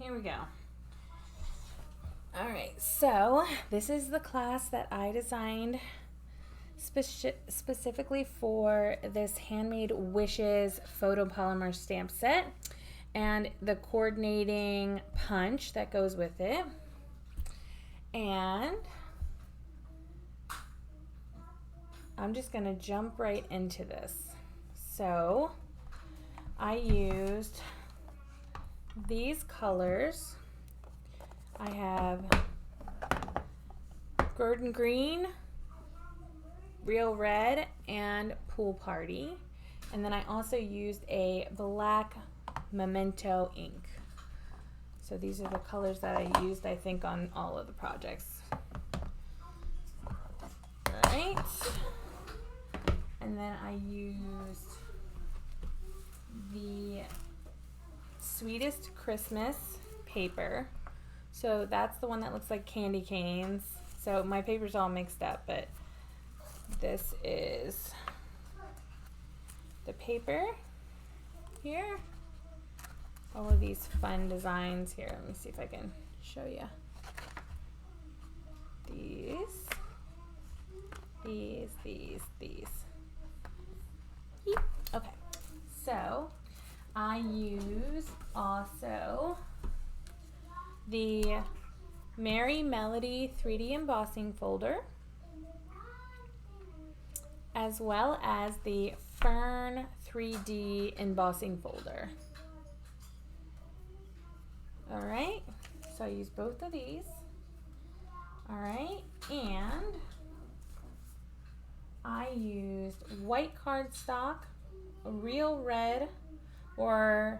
here we go. All right, so this is the class that I designed specifically for this Handmade Wishes photopolymer stamp set and the coordinating punch that goes with it. And I'm just going to jump right into this. So I used these colors. I have Gordon Green, Real Red, and Pool Party. And then I also used a black Memento ink. So these are the colors that I used, I think, on all of the projects. All right. And then I used the Sweetest Christmas paper. So that's the one that looks like candy canes. So my paper's all mixed up, but this is the paper here. All of these fun designs here. Let me see if I can show you. These. Okay, so I use also the Merry Melody 3D embossing folder, as well as the Fern 3D embossing folder. All right, so I use both of these. All right, and I used white cardstock, Real Red, or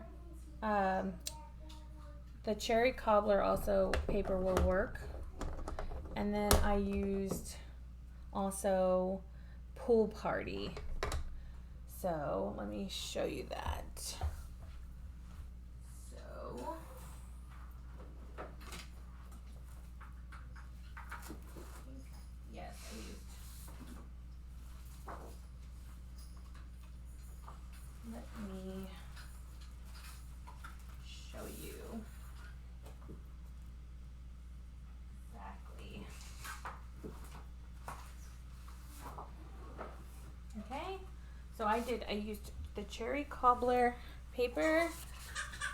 the Cherry Cobbler also paper will work. And then I used also Pool Party. So let me show you that. So yes, I used. Let me show you exactly. Okay, so I used the Cherry Cobbler paper,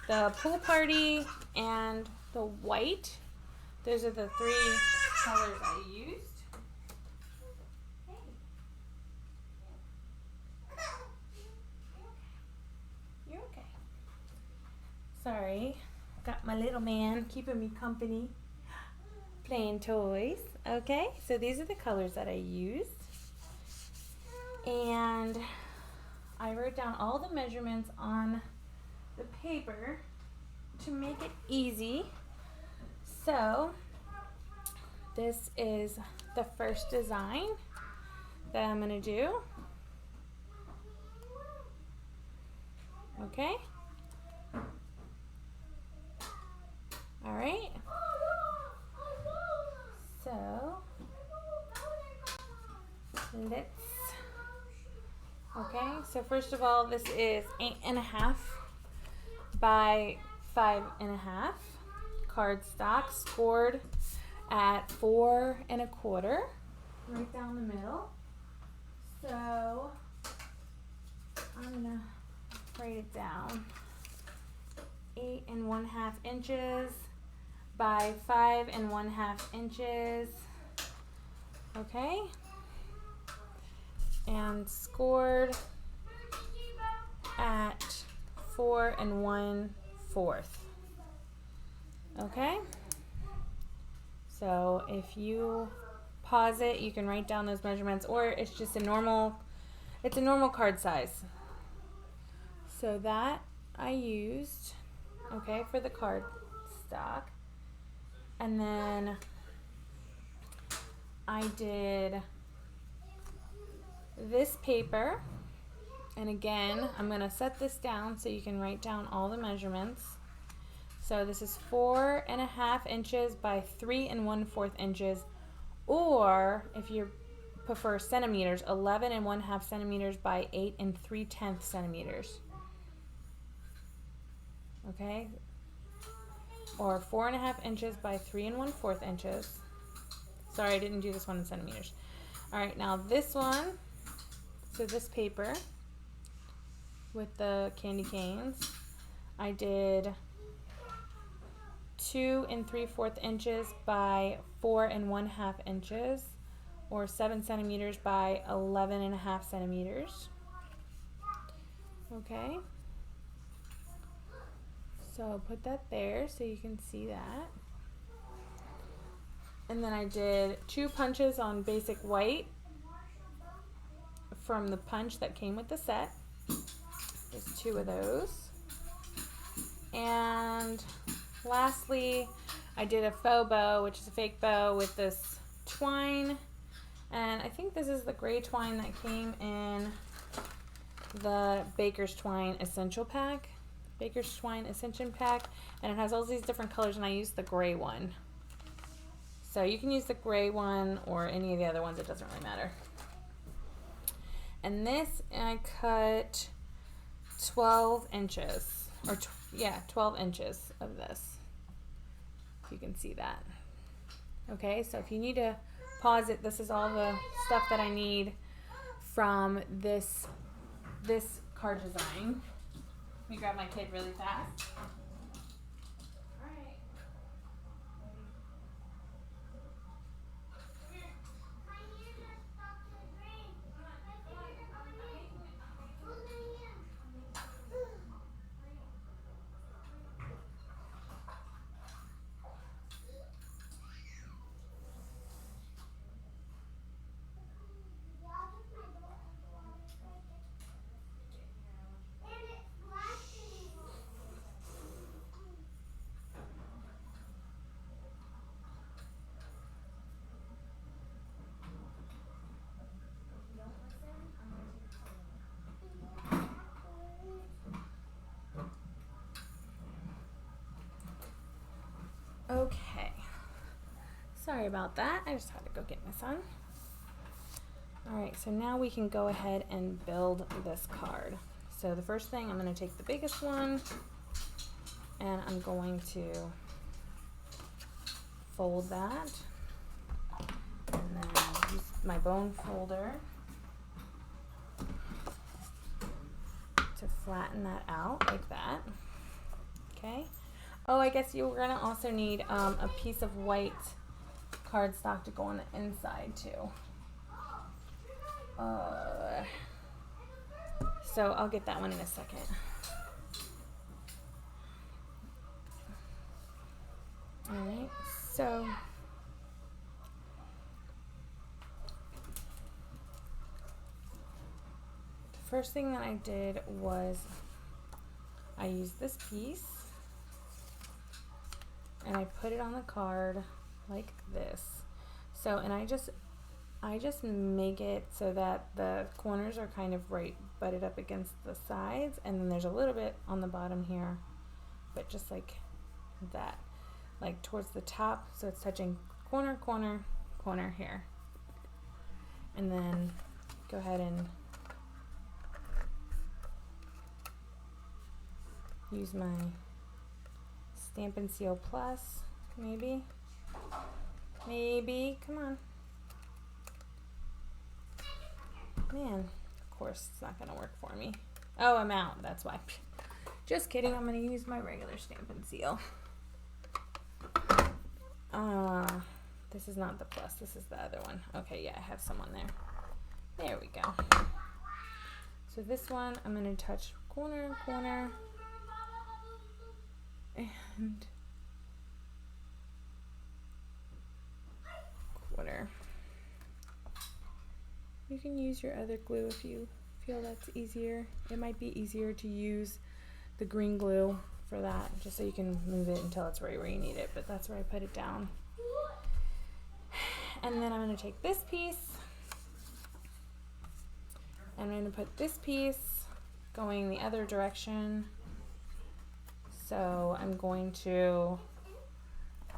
the Pool Party, and the white. Those are the three colors I used. You're okay. Sorry, got my little man keeping me company, playing toys. Okay, so these are the colors that I used. And I wrote down all the measurements on the paper to make it easy. So this is the first design that I'm going to do. Okay. All right. So okay, so first of all, this is 8.5 by 5.5 cardstock, scored at 4 1/4, right down the middle. So I'm gonna write it down. 8 1/2 inches by 5 1/2 inches. Okay. And scored at 4 1/4. Okay. So if you pause it, you can write down those measurements, or it's just a normal card size. So that I used, okay, for the card stock. And then I did this paper, and again, I'm going to set this down so you can write down all the measurements. So this is 4 1/2 inches by 3 1/4 inches, or if you prefer centimeters, 11 1/2 centimeters by 8 3/10 centimeters. Okay, or 4.5 inches by 3 1/4 inches. Sorry, I didn't do this one in centimeters. All right, now this one, so this paper with the candy canes, I did 2 3/4 inches by 4 1/2 inches, or 7 centimeters by 11.5 centimeters. Okay, so I'll put that there so you can see that. And then I did 2 punches on basic white from the punch that came with the set. There's 2 of those. And lastly, I did a faux bow, which is a fake bow with this twine. And I think this is the gray twine that came in the Baker's Twine Essential Pack. Baker's Twine Essential Pack. And it has all these different colors, and I used the gray one. So you can use the gray one or any of the other ones, it doesn't really matter. And this, I cut 12 inches, or 12 inches of this. You can see that. Okay, so if you need to pause it, this is all the stuff that I need from this card design. Let me grab my kid really fast. Okay, sorry about that. I just had to go get my son. All right, so now we can go ahead and build this card. So the first thing, I'm going to take the biggest one and I'm going to fold that, and then use my bone folder to flatten that out like that. Okay. Oh, I guess you're going to also need a piece of white cardstock to go on the inside too. So I'll get that one in a second. Alright, so the first thing that I did was I used this piece and I put it on the card like this. So, and I just make it so that the corners are kind of right butted up against the sides, and then there's a little bit on the bottom here, but just like that, like towards the top, so it's touching corner, corner, corner here. And then go ahead and use my Stampin' Seal Plus, maybe, come on. Man, of course it's not gonna work for me. Oh, I'm out, that's why. Just kidding, I'm gonna use my regular Stampin' Seal. This is not the plus, this is the other one. Okay, yeah, I have some on there. There we go. So this one, I'm gonna touch corner, corner, and corner. You can use your other glue if you feel that's easier. It might be easier to use the green glue for that, just so you can move it until it's right where you need it, but that's where I put it down. And then I'm going to take this piece, and I'm going to put this piece going the other direction. So I'm going to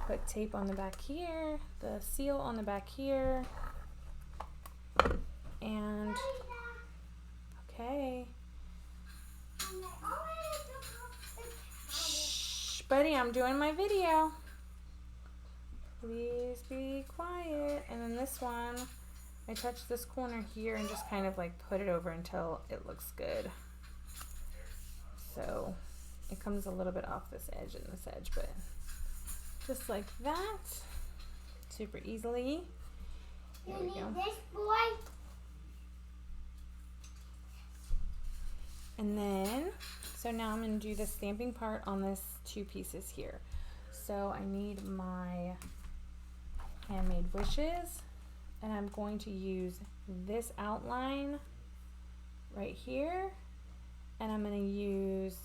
put tape on the back here, the seal on the back here, and okay. Shh, buddy, I'm doing my video. Please be quiet. And then this one, I touch this corner here and just kind of like put it over until it looks good. So it comes a little bit off this edge and this edge, but just like that, super easily. Here we go. This boy. And then, so now I'm going to do the stamping part on this 2 pieces here. So I need my Handmade Wishes, and I'm going to use this outline right here, and I'm going to use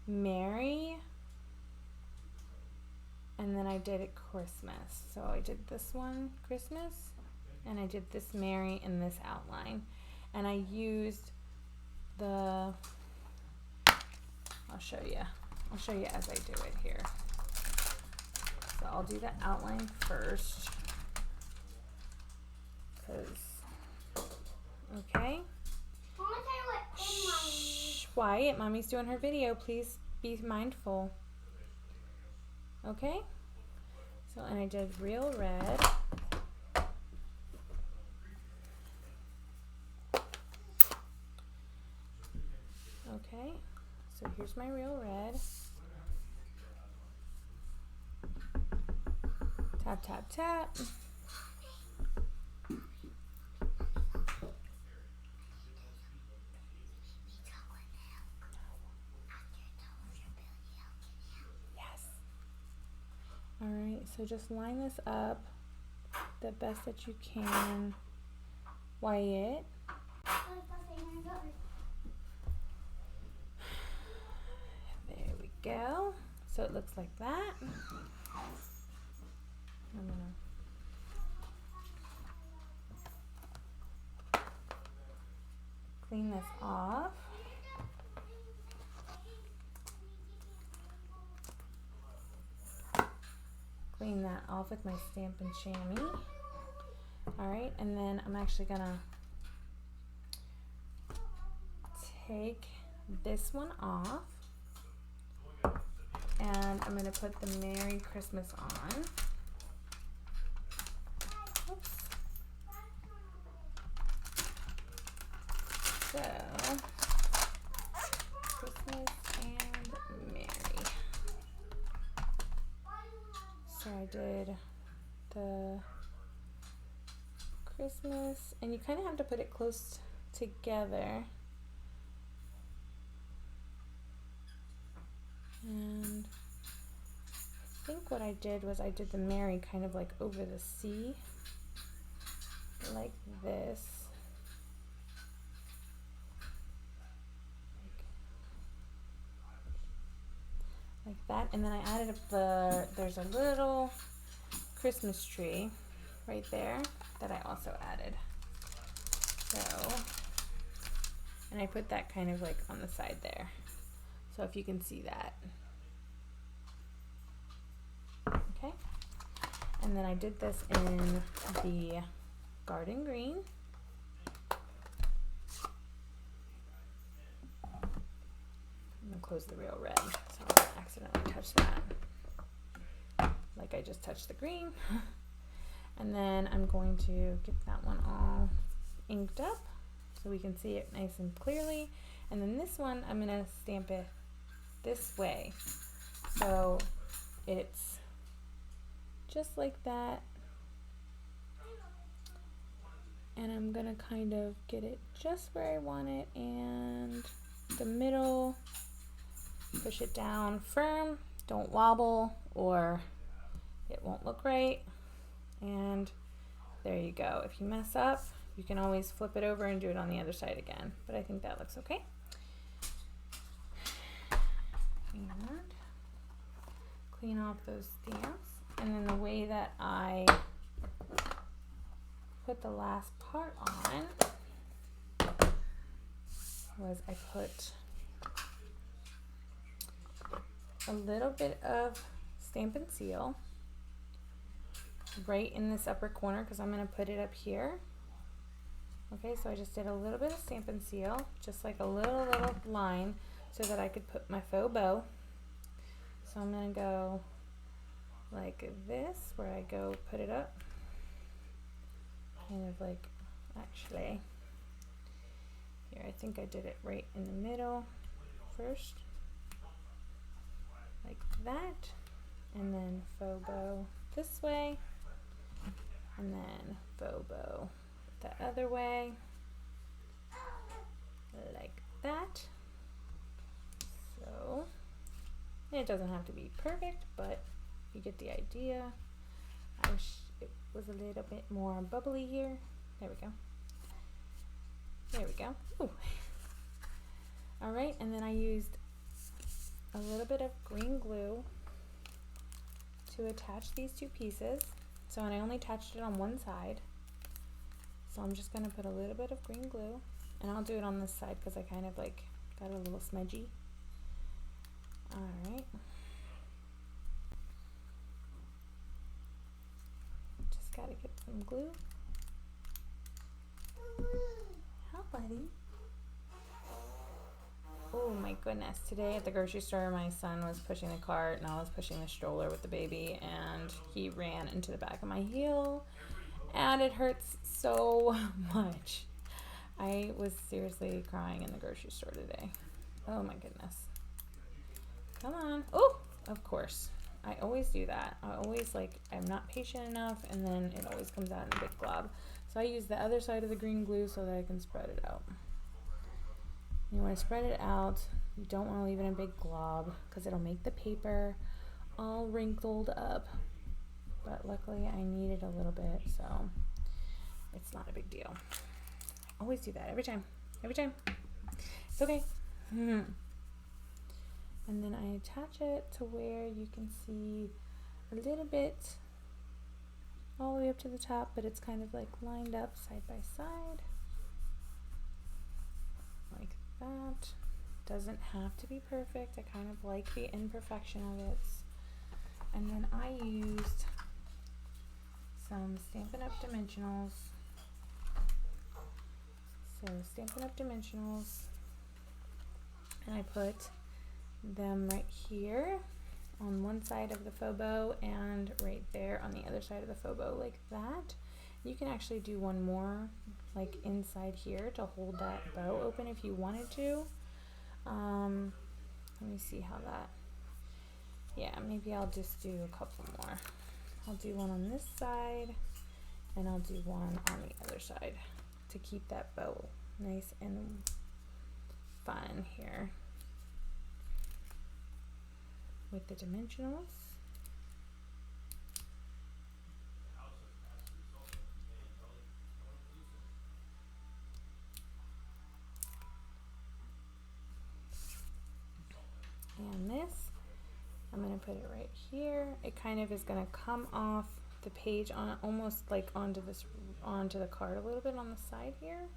Mary, and then I did it Christmas. So I did this one Christmas, and I did this Mary in this outline, and I used the, I'll show you as I do it here. So I'll do the outline first, okay. Shh, quiet, mommy's doing her video, please be mindful. Okay, so, and I did real red. Okay, so here's my real red. Tap, tap, tap. Yes. All right, so just line this up the best that you can. Wyatt. There we go. So it looks like that. I'm gonna clean this off. Clean that off with my Stampin' Chamois. Alright, and then I'm actually gonna take this one off, and I'm gonna put the Merry Christmas on. Oops. So, Christmas and Merry. So I did the Christmas, and you kind of have to put it close together. And I think what I did was I did the Merry kind of like over the C, like this. Like that, and then I added up there's a little Christmas tree right there that I also added. So, and I put that kind of like on the side there. So if you can see that. Okay. And then I did this in the garden green. I'm gonna close the real red, so I don't accidentally touch that. Like I just touched the green. And then I'm going to get that one all inked up so we can see it nice and clearly. And then this one, I'm gonna stamp it this way. So it's just like that. And I'm gonna kind of get it just where I want it, and the middle, push it down firm, don't wobble or it won't look right. And there you go. If you mess up, you can always flip it over and do it on the other side again. But I think that looks okay. And clean off those stamps. And then the way that I put the last part on was I put a little bit of Stampin' Seal right in this upper corner because I'm going to put it up here. Okay, so I just did a little bit of Stampin' Seal, just like a little line, so that I could put my faux bow. So I'm gonna go like this, where I go put it up, kind of like, actually, here, I think I did it right in the middle first, like that, and then faux bow this way, and then faux bow the other way, like that. So it doesn't have to be perfect, but you get the idea. I wish it was a little bit more bubbly here. There we go. There we go. Ooh. All right, and then I used a little bit of green glue to attach these two pieces. So, and I only attached it on one side. So I'm just gonna put a little bit of green glue, and I'll do it on this side because I kind of like got a little smudgy. All right. Just gotta get some glue. How, buddy? Oh my goodness, today at the grocery store my son was pushing the cart and I was pushing the stroller with the baby, and he ran into the back of my heel and it hurts so much. I was seriously crying in the grocery store today. Oh my goodness. Come on. Oh, of course. I always do that. I always I'm not patient enough, and then it always comes out in a big glob. So I use the other side of the green glue so that I can spread it out. You want to spread it out. You don't want to leave it in a big glob because it'll make the paper all wrinkled up. But luckily I needed a little bit, so it's not a big deal. Always do that every time. Every time. It's okay. And then I attach it to where you can see a little bit all the way up to the top, but it's kind of like lined up side by side. Like that. Doesn't have to be perfect. I kind of like the imperfection of it. And then I used some Stampin' Up dimensionals. So Stampin' Up dimensionals, and I put them right here on one side of the faux bow and right there on the other side of the faux bow, like that. You can actually do one more like inside here to hold that bow open if you wanted to. Let me see how that, yeah, maybe I'll just do a couple more. I'll do one on this side and I'll do one on the other side to keep that bow nice and fun here with the dimensionals. And this, I'm going to put it right here. It kind of is going to come off the page on almost like onto the card a little bit on the side here,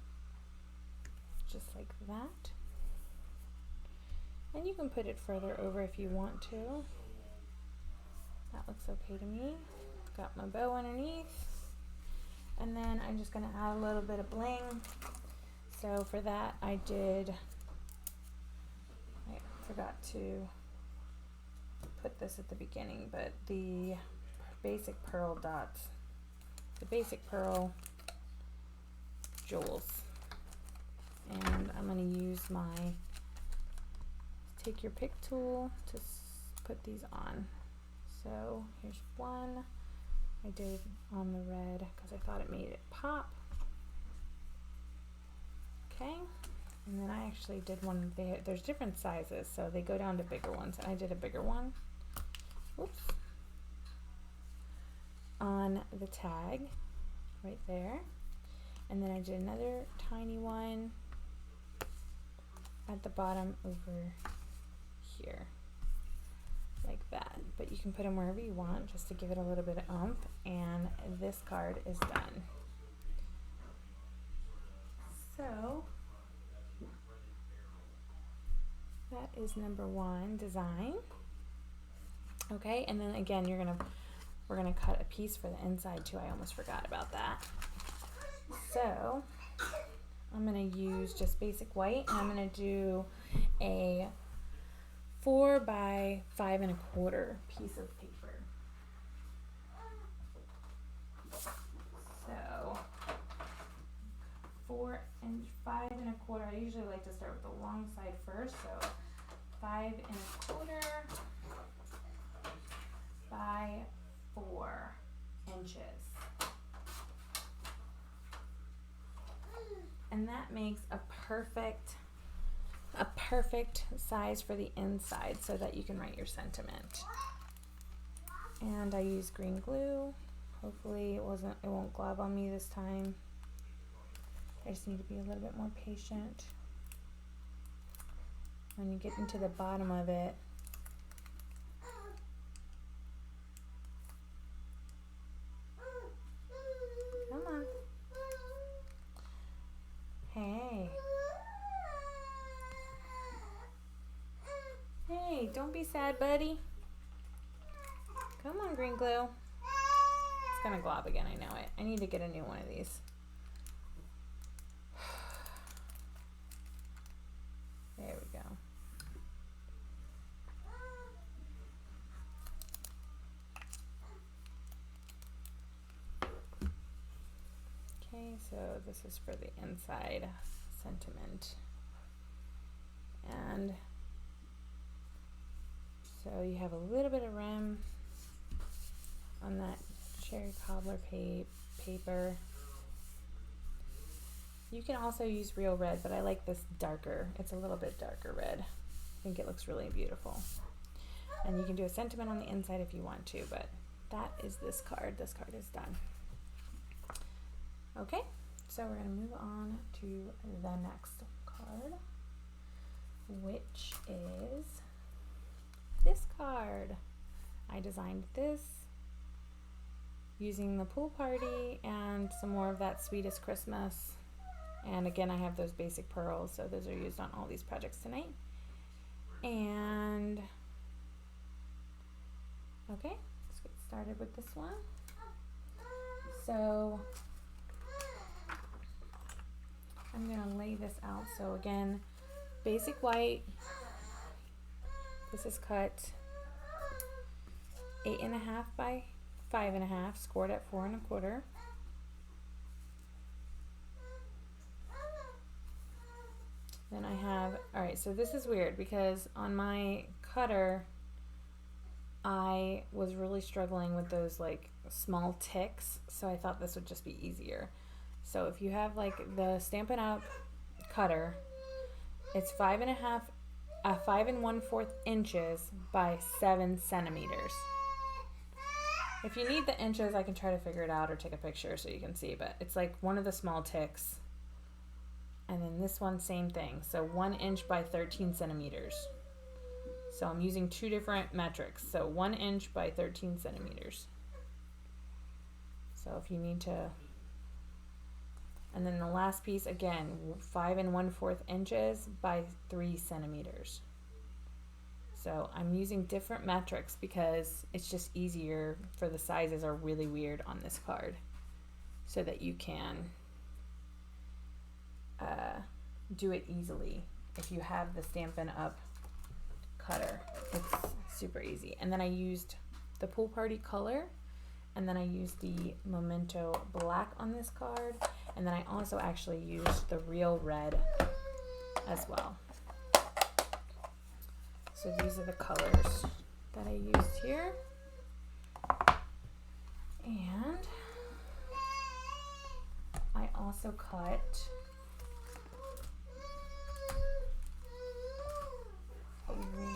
just like that. And you can put it further over if you want to. That looks okay to me. Got my bow underneath, and then I'm just going to add a little bit of bling. So for that I forgot to put this at the beginning, but the basic pearl dots, the basic pearl jewels, and I'm going to use my take your pick tool to put these on. So here's one I did on the red because I thought it made it pop. Okay, and then I actually did one, there's different sizes, so they go down to bigger ones. I did a bigger one, oops, on the tag right there, and then I did another tiny one at the bottom over here, like that. But you can put them wherever you want just to give it a little bit of oomph, and this card is done. So that is number one design. Okay, and then again we're gonna cut a piece for the inside too. I almost forgot about that. So I'm gonna use just basic white, and I'm gonna do a 4 by 5 1/4 piece of paper. So 4 and 5 1/4. I usually like to start with the long side first, so 5 1/4 by 4 inches. And that makes a perfect size for the inside so that you can write your sentiment. And I use green glue. Hopefully it won't glob on me this time. I just need to be a little bit more patient. When you get into the bottom of it, come on. Hey. Hey, don't be sad, buddy. Come on, green glue. It's gonna glob again, I know it. I need to get a new one of these. There we go. Okay, so this is for the inside sentiment. And so you have a little bit of rim on that cherry cobbler paper. You can also use real red, but I like this darker. It's a little bit darker red. I think it looks really beautiful. And you can do a sentiment on the inside if you want to, but that is this card. This card is done. Okay, so we're going to move on to the next card, which is this card. I designed this using the pool party and some more of that Sweetest Christmas. And again, I have those basic pearls, so those are used on all these projects tonight. And okay, let's get started with this one. So I'm gonna lay this out. So again, basic white. This is cut 8 1/2 by 5 1/2, scored at 4 1/4. Then I have, alright, so this is weird because on my cutter, I was really struggling with those like small ticks, so I thought this would just be easier. So if you have like the Stampin' Up cutter, it's 5 1/4 inches by 7 centimeters. If you need the inches, I can try to figure it out or take a picture so you can see, but it's like one of the small ticks. And then this one, same thing. So 1 inch by 13 centimeters. So I'm using two different metrics. So 1 inch by 13 centimeters. So if you need to, and then the last piece, again, 5 1/4 inches by 3 centimeters. So I'm using different metrics because it's just easier for the sizes are really weird on this card so that you can do it easily. If you have the Stampin' Up cutter, it's super easy. And then I used the pool party color, and then I used the Memento black on this card, and then I also actually used the real red as well. So these are the colors that I used here. And I also cut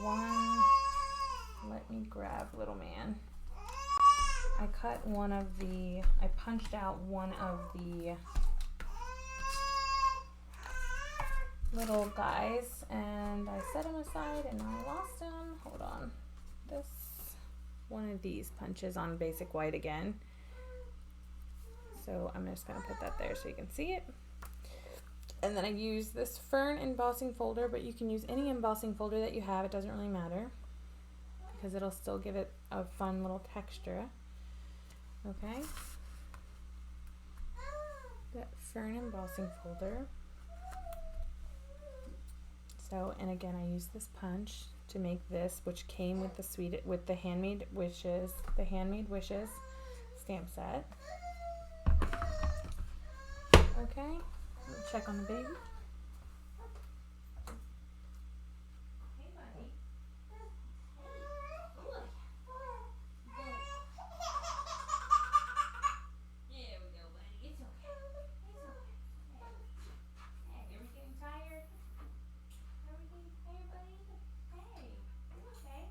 one, let me grab little man. I cut one of the, I punched out one of the little guys and I set them aside and I lost them. Hold on. This, one of these punches on basic white again. So I'm just gonna put that there so you can see it. And then I use this fern embossing folder, but you can use any embossing folder that you have. It doesn't really matter because it'll still give it a fun little texture. Okay. That fern embossing folder. So, and again, I use this punch to make this, which came with the Handmade Wishes stamp set. Okay, check on the baby. Hey, buddy. There we go, buddy. It's okay. Hey, are we getting tired? Are we getting tired, buddy? Hey, are you okay?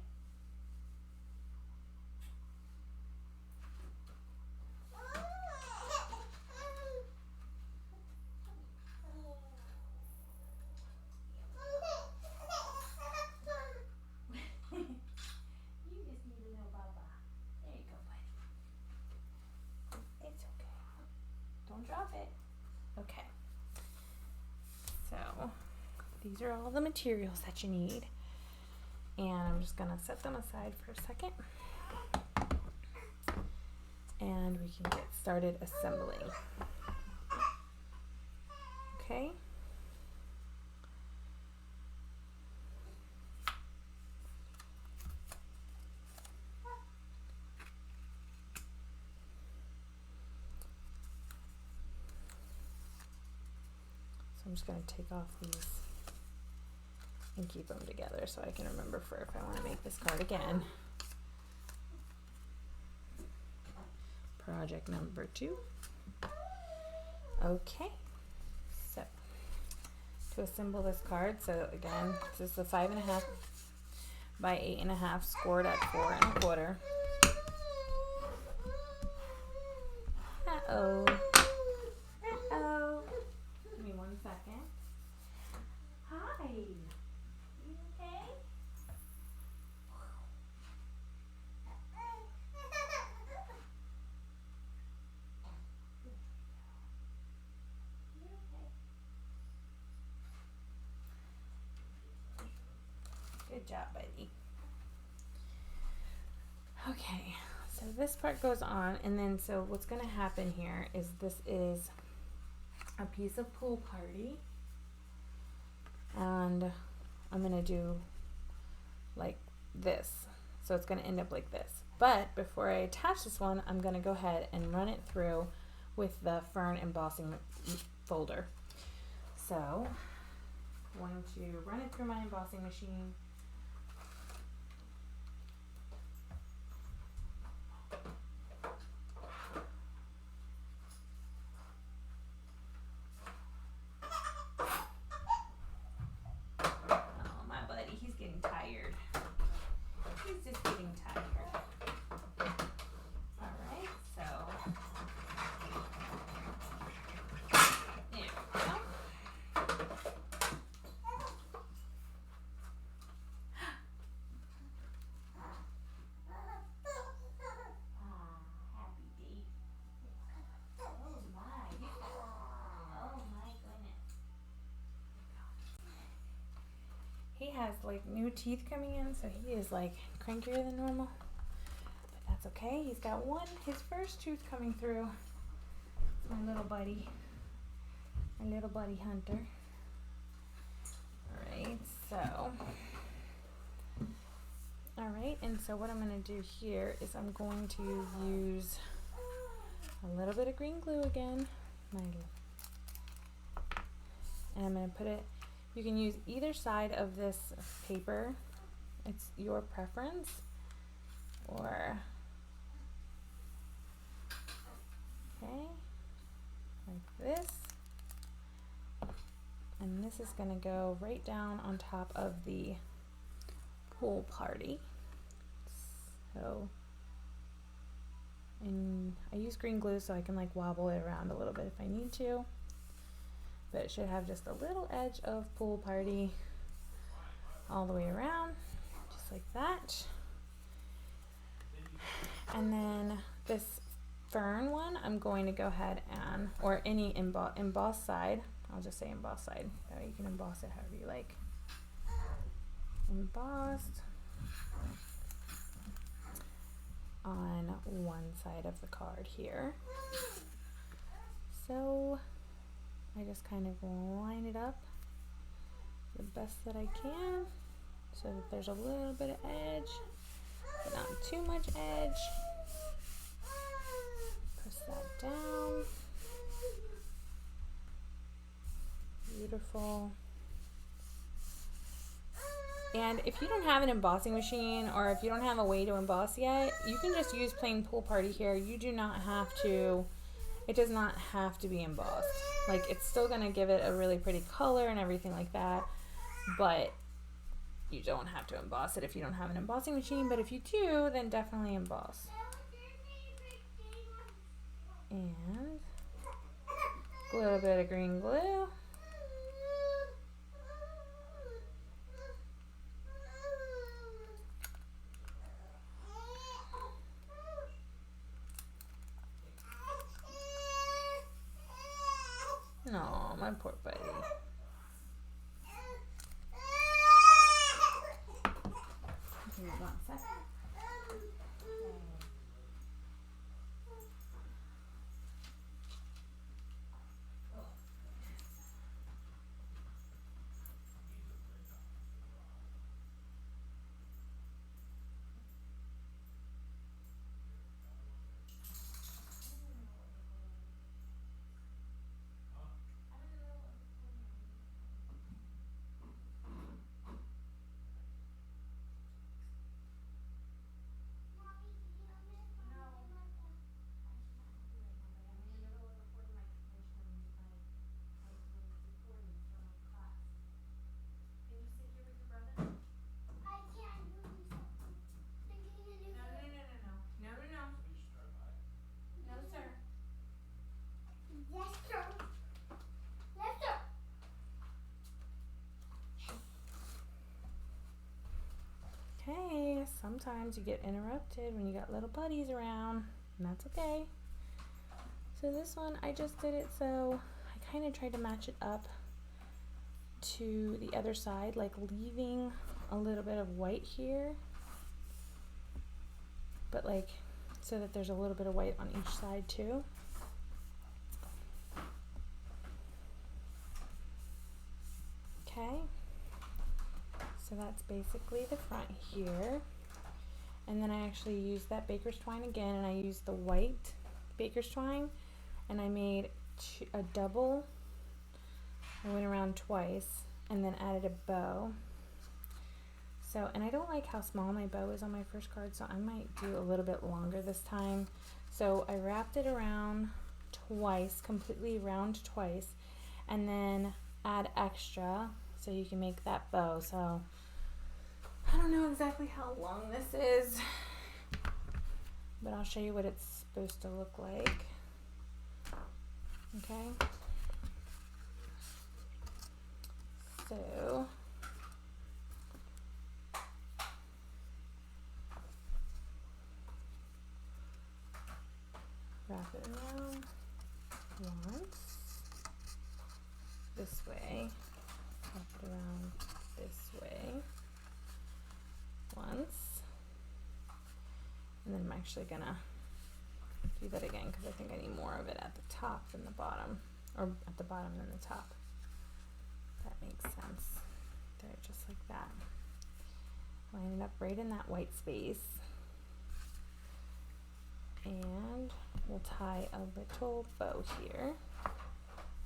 You just need a little baba. There you go, buddy. It's okay. Don't drop it. Okay. So, these are all the materials that you need. And I'm just going to set them aside for a second. And we can get started assembling. Okay. So I'm just going to take off these and keep them together so I can remember for if I want to make this card again. Project number 2. Okay, so to assemble this card, so again, this is the 5.5 by 8.5 scored at 4 1/4. Uh-oh. Uh-oh. Give me 1 second. Hi. You okay? Good job, buddy. Okay, so this part goes on, and then so what's going to happen here is this is a piece of pool party, and I'm going to do like this. So it's going to end up like this. But before I attach this one, I'm going to go ahead and run it through with the Fern embossing folder. So I'm going to run it through my embossing machine. Oh, my buddy, he's getting tired. He's just getting tired. Alright, so there we go. Happy day. Oh my. Oh my goodness. He has like new teeth coming in, so he is like crankier than normal. But that's okay. He's got his first tooth coming through. It's my little buddy. My little buddy Hunter. Alright, and so what I'm going to do here is I'm going to use a little bit of green glue again. And I'm going to put it, you can use either side of this paper. It's your preference. Or, okay, like this. And this is going to go right down on top of the pool party. So, and I use green glue so I can like wobble it around a little bit if I need to. But it should have just a little edge of pool party all the way around, just like that. And then this fern one, I'm going to go ahead and, or any emboss side, I'll just say emboss side, you can emboss it however you like. Embossed on one side of the card here. So I just kind of line it up the best that I can. so that there's a little bit of edge, but not too much edge. Press that down. Beautiful. And if you don't have an embossing machine, or if you don't have a way to emboss yet, you can just use plain Pool Party here. You do not have to, it does not have to be embossed. Like, it's still going to give it a really pretty color and everything like that, but you don't have to emboss it if you don't have an embossing machine. But if you do, then definitely emboss. And a little bit of green glue. No, my poor buddy. Give me 1 second. Okay, sometimes you get interrupted when you got little buddies around, and that's okay. So this one, I just did it so I kind of tried to match it up to the other side, like leaving a little bit of white here, but like so that there's a little bit of white on each side too. Okay. So that's basically the front here. And then I actually used that baker's twine again, and I used the white baker's twine, and I made a double. I went around twice and then added a bow. So, and I don't like how small my bow is on my first card, so I might do a little bit longer this time. So I wrapped it around twice, completely around twice, and then add extra so you can make that bow. So I don't know exactly how long this is, but I'll show you what it's supposed to look like. Okay. So wrap it around once this way, wrap it around this way once, and then I'm actually gonna do that again because I think I need more of it at the top than the bottom, or at the bottom than the top. That makes sense. There, just like that. Line it up right in that white space. And we'll tie a little bow here.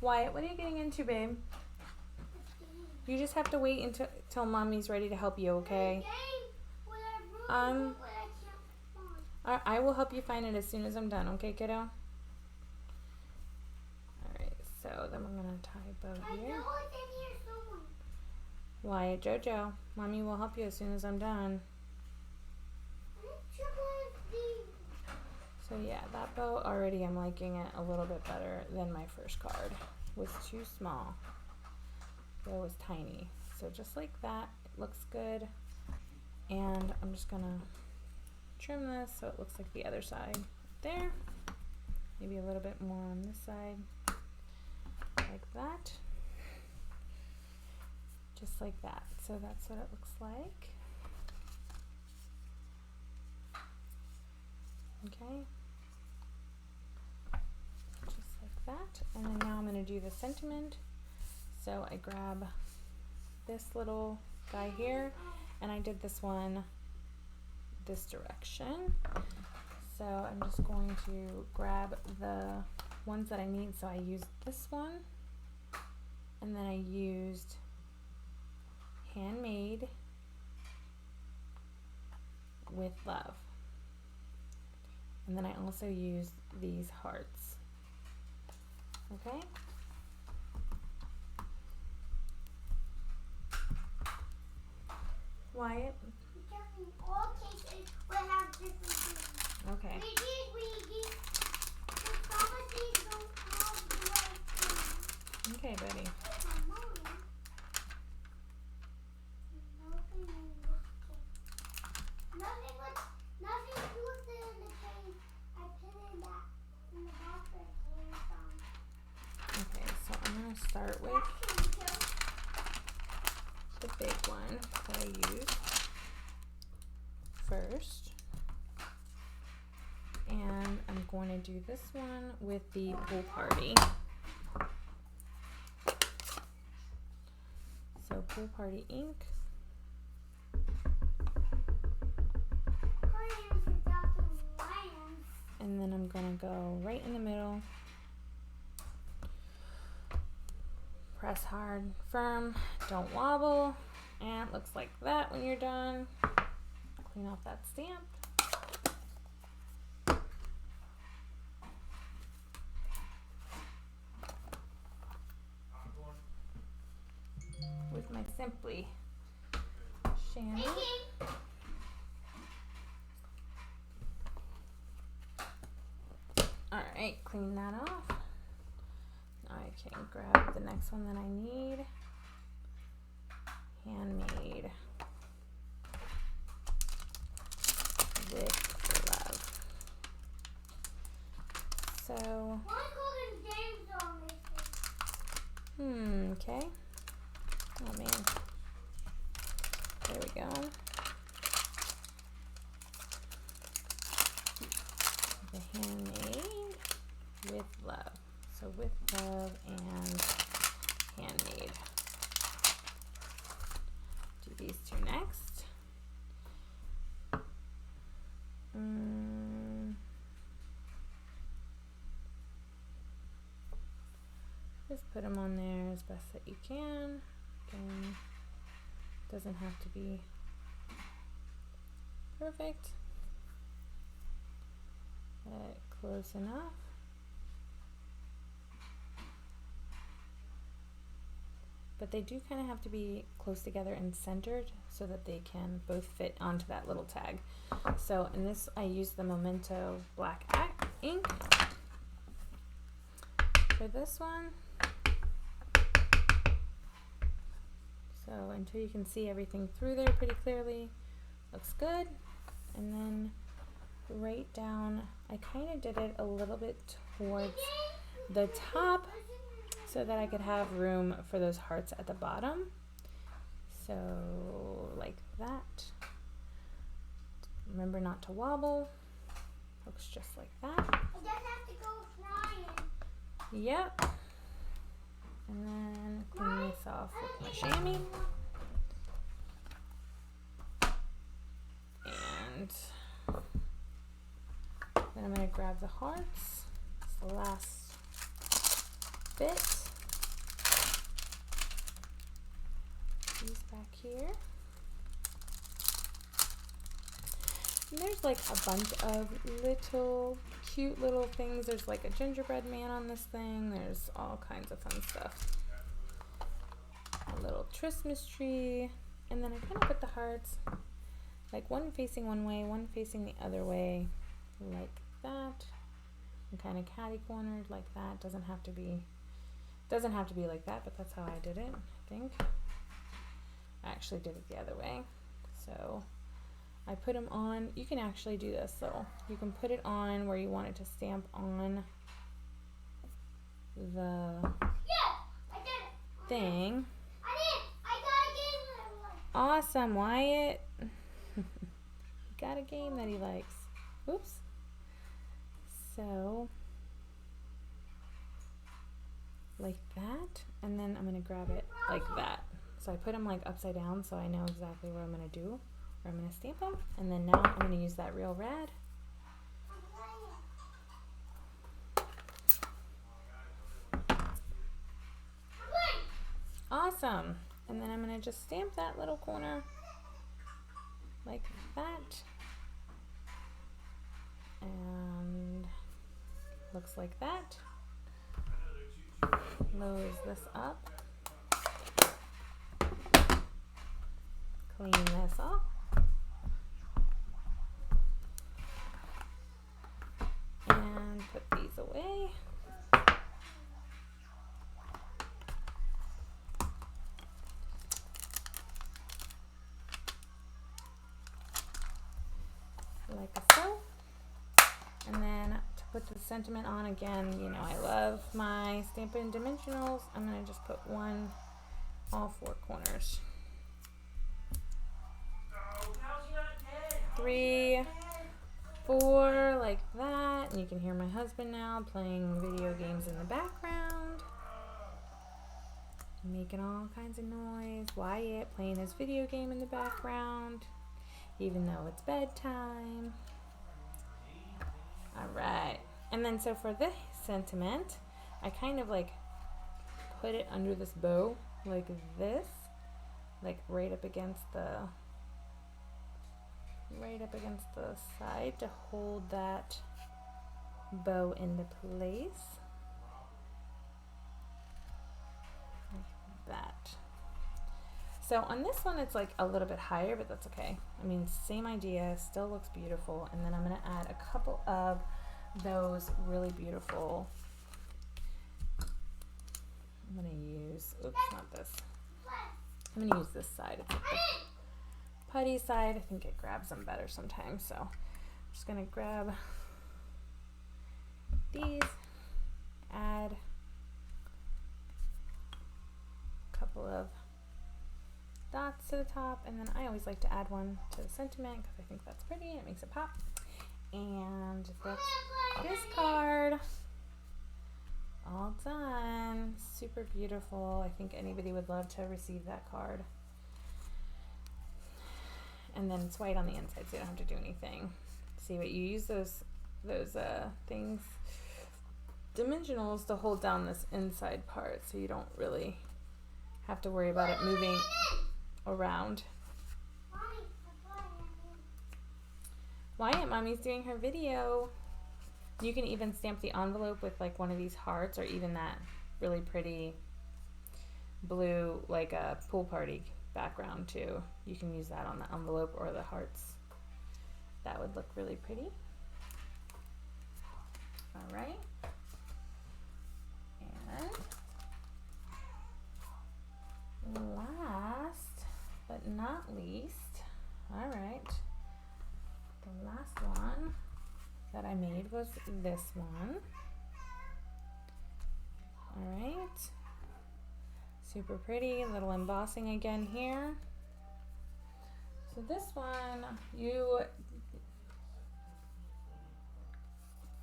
Wyatt, what are you getting into, babe? You just have to wait until Mommy's ready to help you, okay? I will help you find it as soon as I'm done, okay, kiddo? Alright, so then we're going to tie a bow here. Wyatt, Jojo, Mommy will help you as soon as I'm done. So yeah, that bow already, I'm liking it a little bit better than my first card. It was too small. It was tiny. So just like that, it looks good. And I'm just gonna trim this so it looks like the other side there. Maybe a little bit more on this side, like that. Just like that. So that's what it looks like. Okay. Just like that. And then now I'm going to do the sentiment. So I grab this little guy here, and I did this one this direction. So I'm just going to grab the ones that I need. So I used this one, and then I used Handmade with Love. And then I also used these hearts. Okay? Wyatt? Because in all cases we have different things. Okay. Some of these don't have the right thing. Okay, buddy. Nothing to do in the case. I put in that in the box right here. Okay, so I'm going to start with the big one that I used first. And I'm going to do this one with the pool party. So pool party ink. And then I'm going to go right in the middle. Press hard, firm, don't wobble. And it looks like that when you're done. Clean off that stamp. With my Simply chamois. Alright, clean that off. Now I can grab the next one that I need. Handmade with Love. So, okay. Oh man. There we go. The Handmade with Love. So with Love and Handmade. Do these two next. Just put them on there as best that you can. Again, doesn't have to be perfect, but close enough. But they do kind of have to be close together and centered so that they can both fit onto that little tag. So in this, I used the Memento black ink for this one. So until you can see everything through there pretty clearly, looks good. And then right down, I kind of did it a little bit towards the top so that I could have room for those hearts at the bottom. So like that. Remember not to wobble. Looks just like that. It doesn't have to go flying. Yep. And then clean this off with my chamois. And then I'm going to grab the hearts. It's the last bit. These back here. And there's like a bunch of little cute little things. There's like a gingerbread man on this thing. There's all kinds of fun stuff. A little Christmas tree. And then I kind of put the hearts like one facing one way, one facing the other way, like that. And kind of catty cornered like that. Doesn't have to be like that, but that's how I did it, I think. I actually did it the other way. So I put them on. You can actually do this though. You can put it on where you want it to stamp on the thing. I got a game that I like. Awesome, Wyatt. Got a game that he likes. Oops. So like that, and then I'm gonna grab it like that. So I put them like upside down so I know exactly what I'm going to do, where I'm going to stamp them. And then now I'm going to use that real red. Awesome. And then I'm going to just stamp that little corner like that. And looks like that. Close this up. Clean this off. And put these away. Like so. And then to put the sentiment on again, you know, I love my Stampin' Dimensionals. I'm going to just put one, all four corners. 3, 4, like that. And you can hear my husband now playing video games in the background. Making all kinds of noise. Wyatt playing his video game in the background, even though it's bedtime. Alright, and then so for this sentiment, I kind of like put it under this bow, like this, like right up against the side to hold that bow into place. Like that. So on this one it's like a little bit higher, but that's okay. I mean, same idea, still looks beautiful. And then I'm going to add a couple of those really beautiful, I'm going to use, oops, not this. I'm going to use this side. It's like the putty side. I think it grabs them better sometimes. So I'm just going to grab these, add a couple of dots to the top, and then I always like to add one to the sentiment because I think that's pretty and it makes it pop. And that's this card all done. Super beautiful. I think anybody would love to receive that card. And then it's white on the inside, so you don't have to do anything. See what you use those things, dimensionals, to hold down this inside part, so you don't really have to worry about it moving around. Wyatt, Mommy's doing her video. You can even stamp the envelope with like one of these hearts, or even that really pretty blue, like a pool party background too. You can use that on the envelope or the hearts. That would look really pretty. All right. And last but not least, all right, the last one that I made was this one. All right, super pretty, little embossing again here. So this one, you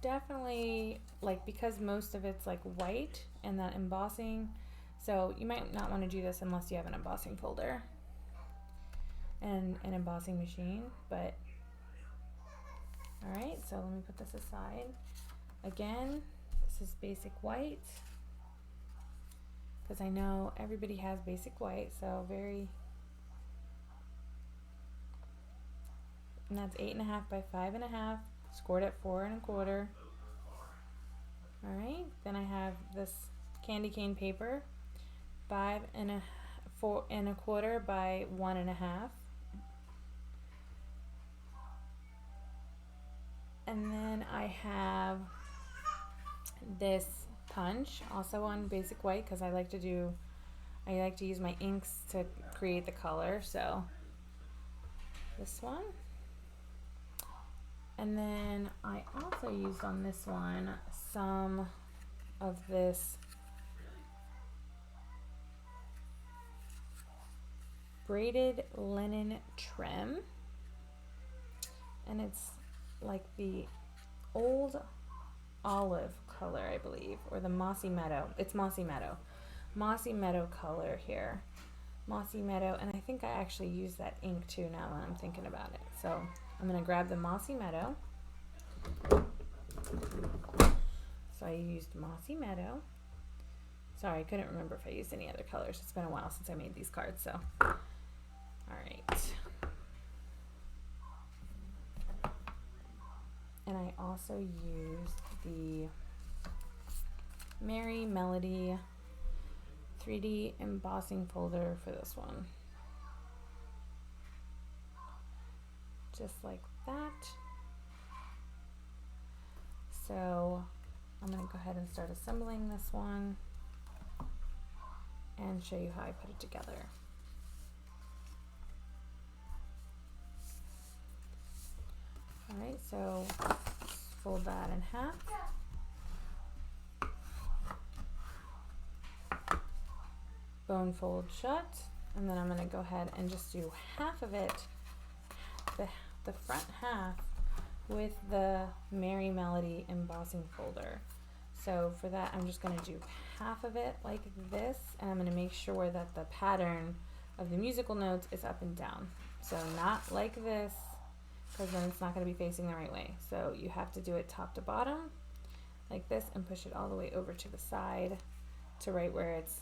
definitely, like, because most of it's like white and that embossing, so you might not want to do this unless you have an embossing folder and an embossing machine. But all right, so let me put this aside. Again, this is basic white because I know everybody has basic white, so and that's 8.5 by 5.5, scored at 4 1/4. All right, then I have this candy cane paper, 5 1/4 by 1.5. And then I have this punch, also on basic white, because I like to use my inks to create the color. So this one. And then I also used on this one some of this braided linen trim, and it's like the old olive color, I believe, or the mossy meadow. It's mossy meadow color here. Mossy Meadow, and I think I actually used that ink too now that I'm thinking about it. So I'm going to grab the Mossy Meadow. So I used Mossy Meadow. Sorry, I couldn't remember if I used any other colors. It's been a while since I made these cards, so. Alright. And I also used the Merry Melody 3D embossing folder for this one. Just like that. So I'm going to go ahead and start assembling this one and show you how I put it together. Alright, so fold that in half. Bone fold shut, and then I'm going to go ahead and just do half of it, the front half, with the Merry Melody embossing folder. So for that, I'm just going to do half of it like this, and I'm going to make sure that the pattern of the musical notes is up and down. So not like this, because then it's not going to be facing the right way. So you have to do it top to bottom like this and push it all the way over to the side to right where it's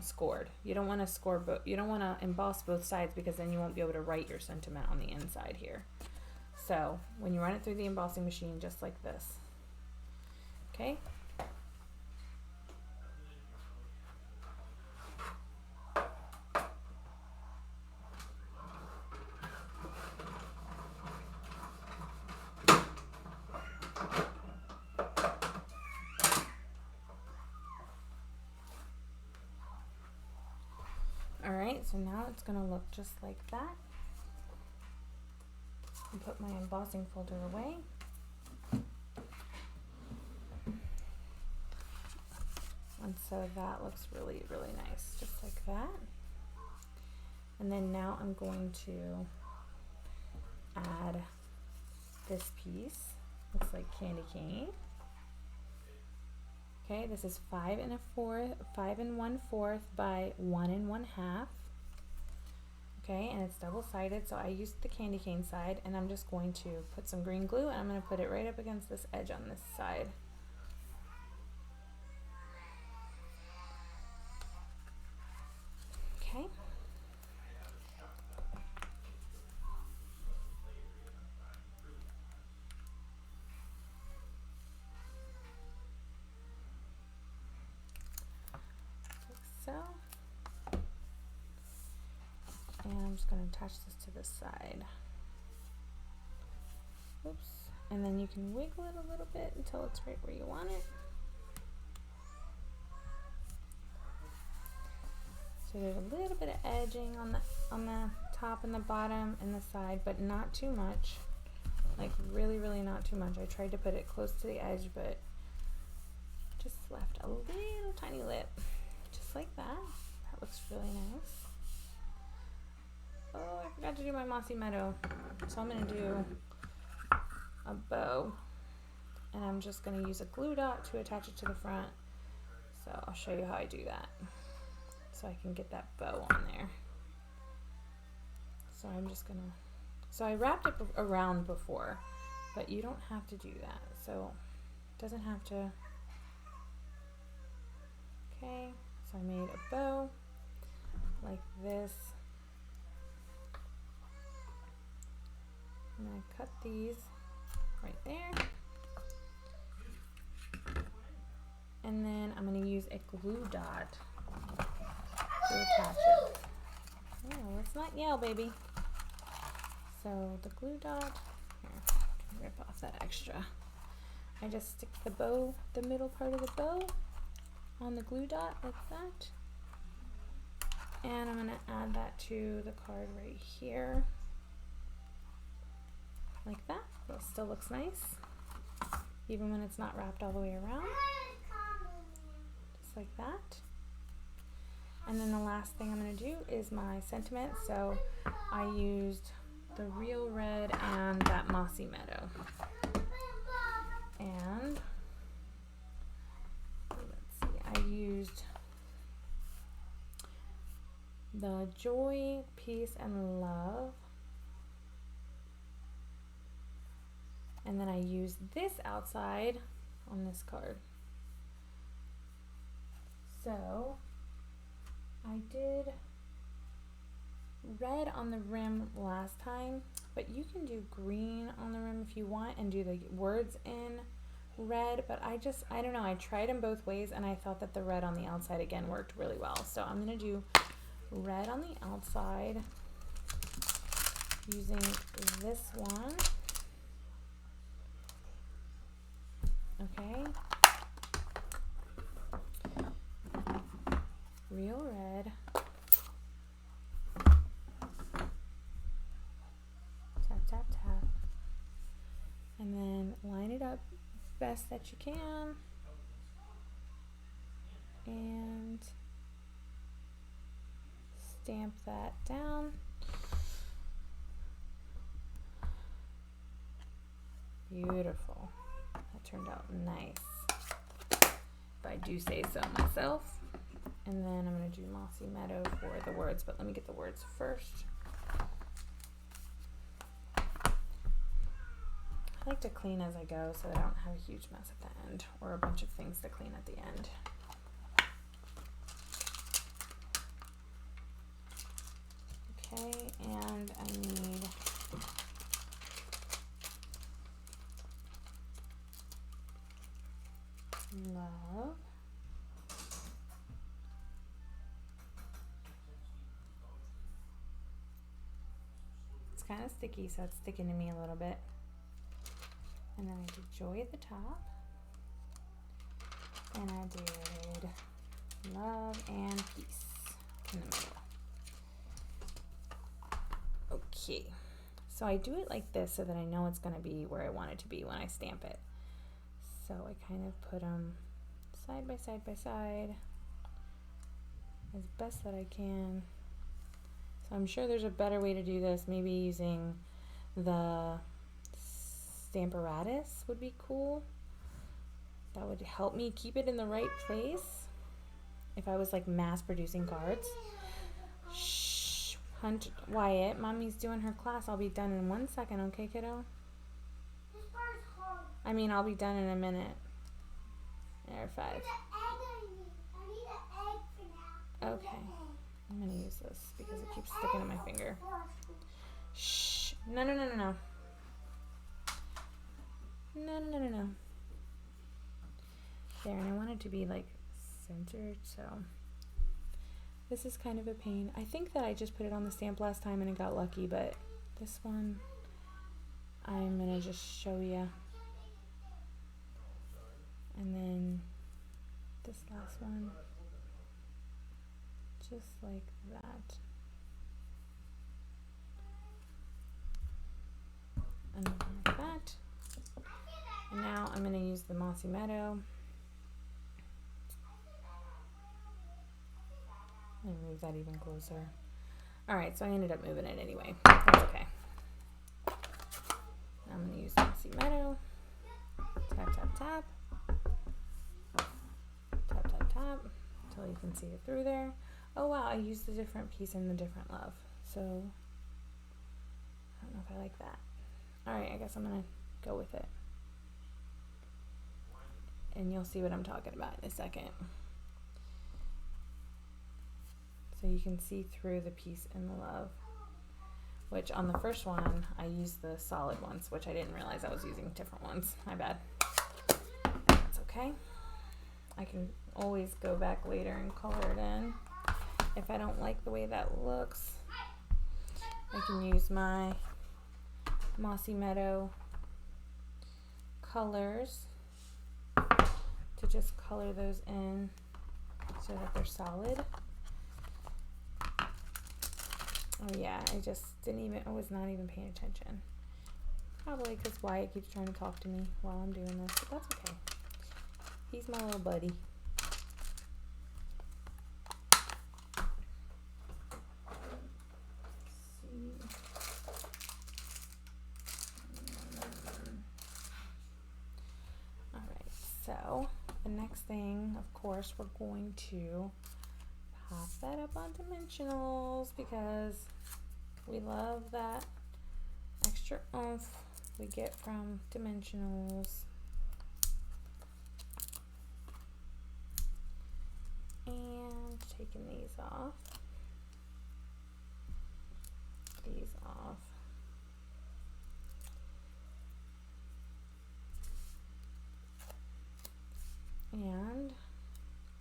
scored. You don't want to score you don't want to emboss both sides, because then you won't be able to write your sentiment on the inside here. So when you run it through the embossing machine, just like this. Okay? Alright, so now it's going to look just like that. And put my embossing folder away. And so that looks really, really nice, just like that. And then now I'm going to add this piece. Looks like candy cane. Okay, this is 5 1/4 by 1 1/2. Okay, and it's double-sided, so I used the candy cane side, and I'm just going to put some green glue, and I'm going to put it right up against this edge on this side. Okay. Like so. And I'm just going to attach this to this side. Oops. And then you can wiggle it a little bit until it's right where you want it. So there's a little bit of edging on the top and the bottom and the side, but not too much. Like really, really not too much. I tried to put it close to the edge, but just left a little tiny lip. Just like that. That looks really nice. Oh, I forgot to do my Mossy Meadow. So I'm going to do a bow. And I'm just going to use a glue dot to attach it to the front. So I'll show you how I do that. So I can get that bow on there. So I'm just going to... So I wrapped it around before, but you don't have to do that. So it doesn't have to... Okay, so I made a bow like this. I'm going to cut these right there. And then I'm going to use a glue dot to attach it. Oh, let's not yell, baby. So the glue dot, here, rip off that extra. I just stick the bow, the middle part of the bow on the glue dot like that. And I'm going to add that to the card right here. Like that. That still looks nice, even when it's not wrapped all the way around. Just like that. And then the last thing I'm going to do is my sentiment. So I used the Real Red and that Mossy Meadow. And let's see, I used the joy, peace, and love. And then I used this outside on this card. So I did red on the rim last time, but you can do green on the rim if you want and do the words in red, but I don't know, I tried them both ways and I thought that the red on the outside again worked really well. So I'm gonna do red on the outside using this one. Okay. Real red. Tap, tap, tap. And then line it up best that you can. And stamp that down. Beautiful. That turned out nice, if I do say so myself. And then I'm going to do Mossy Meadow for the words, but let me get the words first. I like to clean as I go so I don't have a huge mess at the end or a bunch of things to clean at the end. Okay, and I need love. It's kind of sticky, so it's sticking to me a little bit. And then I did joy at the top. And I did love and peace in the middle. Okay, so I do it like this so that I know it's going to be where I want it to be when I stamp it. So I kind of put them side by side by side as best that I can. So I'm sure there's a better way to do this, maybe using the Stamparatus would be cool. That would help me keep it in the right place if I was like mass producing cards. Shh, Hunt, Wyatt, Mommy's doing her class. I'll be done in 1 second, okay, kiddo? I mean, I'll be done in a minute. There, 5. I need an egg for now. Okay, I'm gonna use this because it keeps sticking to my finger. Shh, no, no, no, no, no. No, no, no, no. There, and I want it to be like centered, so this is kind of a pain. I think that I just put it on the stamp last time and it got lucky, but this one I'm gonna just show you. And then this last one, just like that. And like that. And now I'm going to use the Mossy Meadow. Let me move that even closer. Alright, so I ended up moving it anyway. That's okay. I'm going to use Mossy Meadow. Tap, tap, tap. Tap, tap, tap. Until you can see it through there. Oh wow, I used a different piece in the different love. So, I don't know if I like that. Alright, I guess I'm going to go with it. And you'll see what I'm talking about in a second. So you can see through the piece in the love. Which on the first one, I used the solid ones, which I didn't realize I was using different ones. My bad. That's okay. I can always go back later and color it in. If I don't like the way that looks, I can use my Mossy Meadow colors to just color those in so that they're solid. Oh yeah, I was not even paying attention. Probably because Wyatt keeps trying to talk to me while I'm doing this, but that's okay. He's my little buddy. Alright, so the next thing, of course, we're going to pop that up on dimensionals because we love that extra oomph we get from dimensionals. And taking these off. These off. And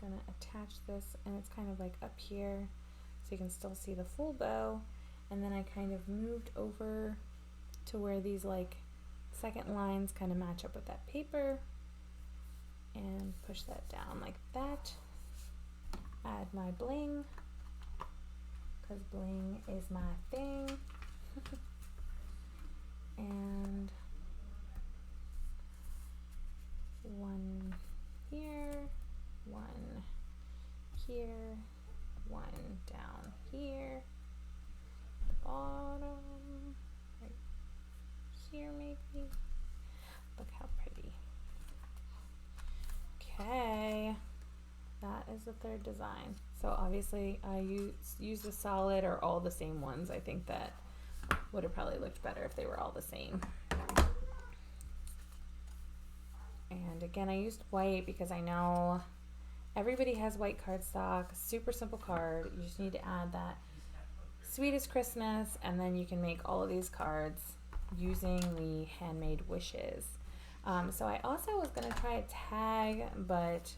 gonna attach this, and it's kind of like up here so you can still see the full bow. And then I kind of moved over to where these like second lines kind of match up with that paper and push that down like that. Add my bling because bling is my thing. And one here, one here, one down here, the bottom, right here maybe. Look how pretty. Okay, that is the third design. So obviously I use the solid or all the same ones. I think that would have probably looked better if they were all the same. And again, I used white because I know everybody has white cardstock. Super simple card. You just need to add that Sweetest Christmas, and then you can make all of these cards using the Handmade Wishes. So I also was going to try a tag, but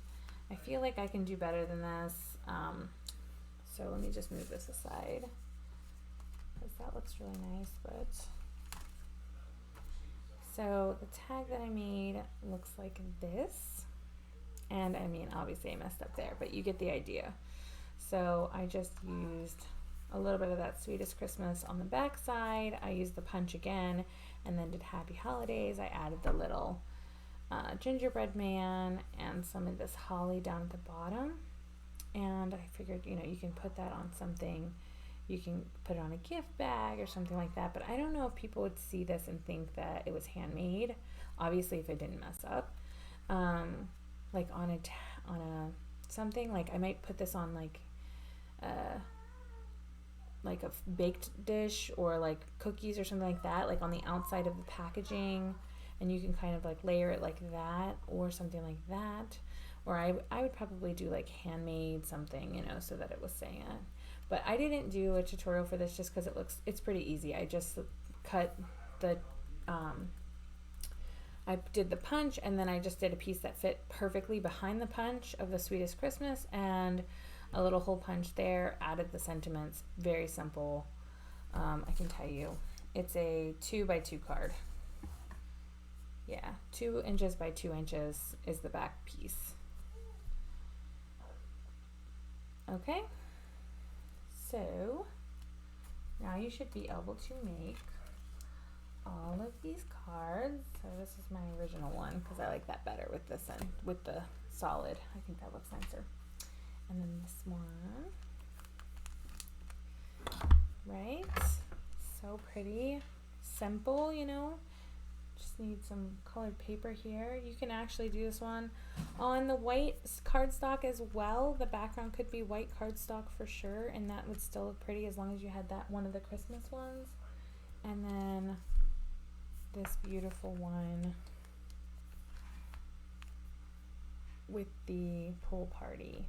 I feel like I can do better than this. So let me just move this aside because that looks really nice. But so the tag that I made looks like this. And I mean, obviously I messed up there, but you get the idea. So I just used a little bit of that Sweetest Christmas on the back side. I used the punch again and then did Happy Holidays. I added the little gingerbread man and some of this holly down at the bottom. And I figured, you know, you can put that on something. You can put it on a gift bag or something like that. But I don't know if people would see this and think that it was handmade. Obviously, if I didn't mess up. Like on a something, like I might put this on like a baked dish or like cookies or something like that, like on the outside of the packaging, and you can kind of like layer it like that or something like that. Or I would probably do like handmade something, you know, so that it was saying it. But I didn't do a tutorial for this just because it's pretty easy. I just cut the I did the punch, and then I just did a piece that fit perfectly behind the punch of the Sweetest Christmas, and a little hole punch there, added the sentiments. Very simple. I can tell you, it's a 2x2 card. Yeah, 2 inches by 2 inches is the back piece. Okay, so now you should be able to make all of these cards. So this is my original one because I like that better with this and with the solid. I think that looks nicer. And then this one, right? So pretty, simple, you know. Just need some colored paper here. You can actually do this one on the white cardstock as well. The background could be white cardstock for sure, and that would still look pretty as long as you had that one of the Christmas ones. And then this beautiful one with the pool party.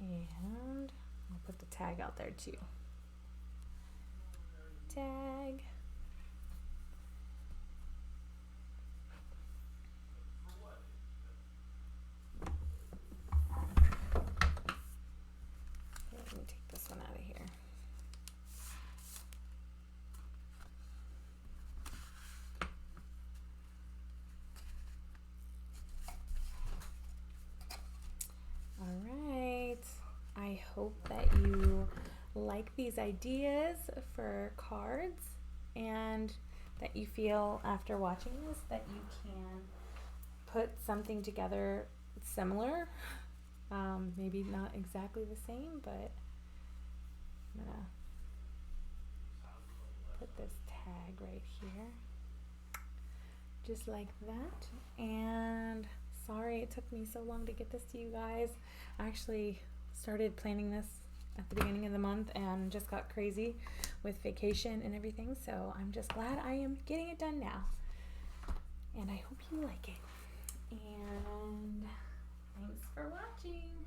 And I'll put the tag out there too. Tag. Let me take this one out of here. I hope that you like these ideas for cards, and that you feel after watching this that you can put something together similar. Maybe not exactly the same, but I'm gonna put this tag right here, just like that, and Sorry it took me so long to get this to you guys. I actually started planning this at the beginning of the month and just got crazy with vacation and everything, so I'm just glad I am getting it done now. And I hope you like it. And thanks for watching.